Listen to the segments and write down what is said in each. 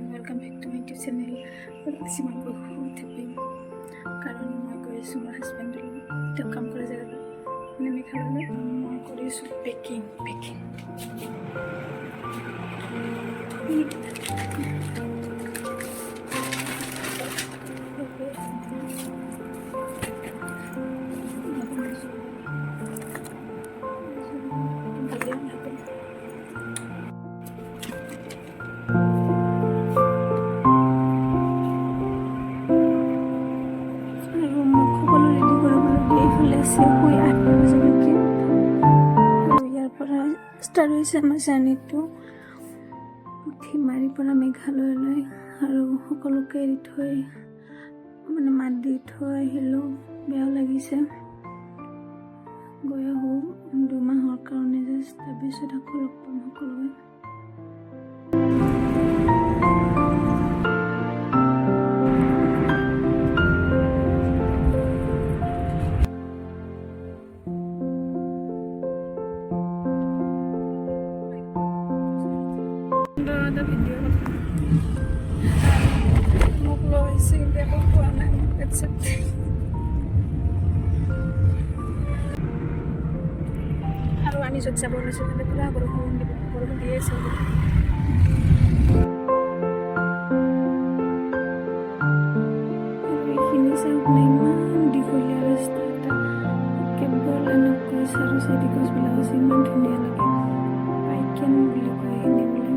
and welcome back to my YouTube channel. Welcome to বহুত happy কাৰণ মই কৰিছোঁ মোৰ হাজবেণ্ডৰ লগত কাম কৰা জেগাত মানে মেঘালয়লৈ মই কৰিছোঁ পেকিং ষ্টাৰ্ট হৈছে আমাৰ জাৰ্ণিটো উঠিমাৰীৰ পৰা মেঘালয়লৈ আৰু সকলোকে এৰি থৈ মানে মাত দি থৈ আহিলোঁ। বেয়াও লাগিছে, গৈ আহোঁ 2 মাহৰ কাৰণে জাষ্ট, তাৰপিছত আকৌ লগ পাম সকলোৱে। আৰু আমি য'ত যাব ওলাইছোঁ তাতে পুৰা বৰষুণ দিয়ে আছে। এইখিনি চাওক না, ইমান দীঘলীয়া ৰাস্তা এটা, কেৱল এনেকৈ চাৰি চাৰি গছবিলাক আছে, ইমান ধুনীয়া লাগে। পাইকেন বুলি কয় এনে বোলে।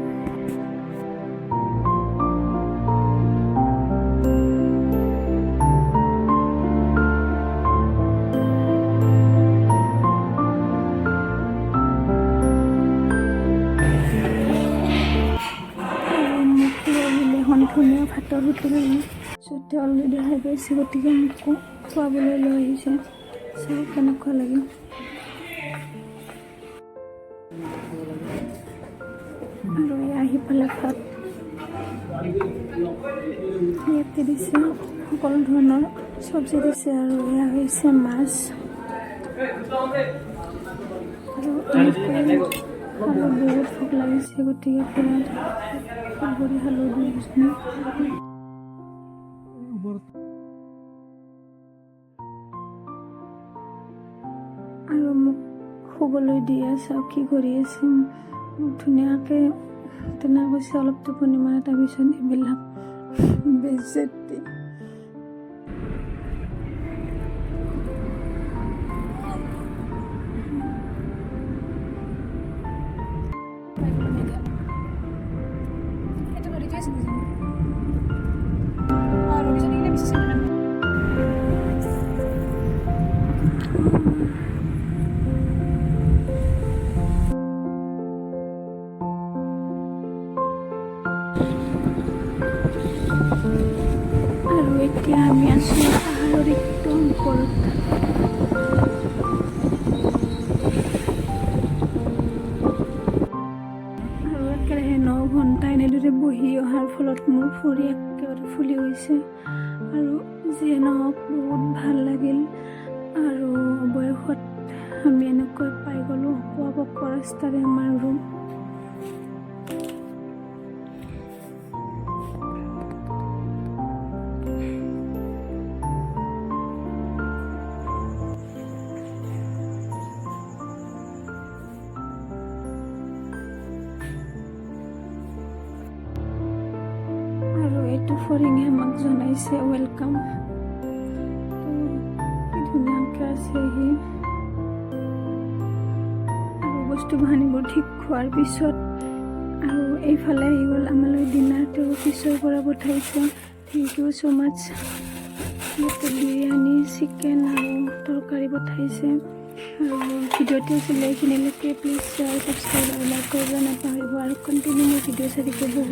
ধুনীয়া ভাতৰ হোটেল য'তে অলৰেডি খাই পাইছে, গতিকে মোকো খুৱাবলৈ লৈ আহিছে। চাওক কেনেকুৱা লাগে। আৰু আহি পালে ভাত ইয়াতে দিছে, সকলো ধৰণৰ চব্জি দিছে। আৰু এয়া হৈছে মাছ। আৰু খালোঁ, বহুত ভোক লাগিছে, গতিকে পুৰা ভৰি খালোঁ দুজনে। আৰু মোক শুবলৈ দিয়ে। চাওক কি কৰি আছে, ধুনীয়াকৈ তেনে কৈছে অলপ টোপনি মাৰে, তাৰপিছত এইবিলাক বেজেতি আৰু এতিয়া আমি আছোঁ পাহাৰৰ একদম ওপৰত। আৰু একেৰাহে 9 ঘণ্টা এনেদৰে বহি অহাৰ ফলত মোৰ ভৰি একেবাৰে ফুলি গৈছে। আৰু যিয়ে নহওক বহুত ভাল লাগিল। আৰু বয়সত আমি এনেকৈ পাই গ'লোঁ খোৱা পকোৱা ৰাস্তাৰে আমাৰ ৰুম। আৰু এইটো ফৰিঙে আমাক জনাইছে ৱেলকাম। কি ধুনীয়াকৈ আছে সি। আৰু বস্তু বাহানিবোৰ ঠিক খোৱাৰ পিছত আৰু এইফালে আহি গ'ল আমালৈ ডিনাৰ। তেওঁ অফিচৰ পৰা পঠাইছে, থেংক ইউ ছ' মাছ। ইয়াতে বিৰিয়ানী, চিকেন আৰু তৰকাৰী পঠাইছে। আৰু ভিডিঅ'টো আছিলে এইখিনিলৈকে। প্লিজ শ্বেয়াৰ, ছাবস্ক্ৰাইব আৰু লাইক কৰিব নাপাহৰিব। আৰু কণ্টিনিউ মোৰ ভিডিঅ' চাই থাকিব। বহুত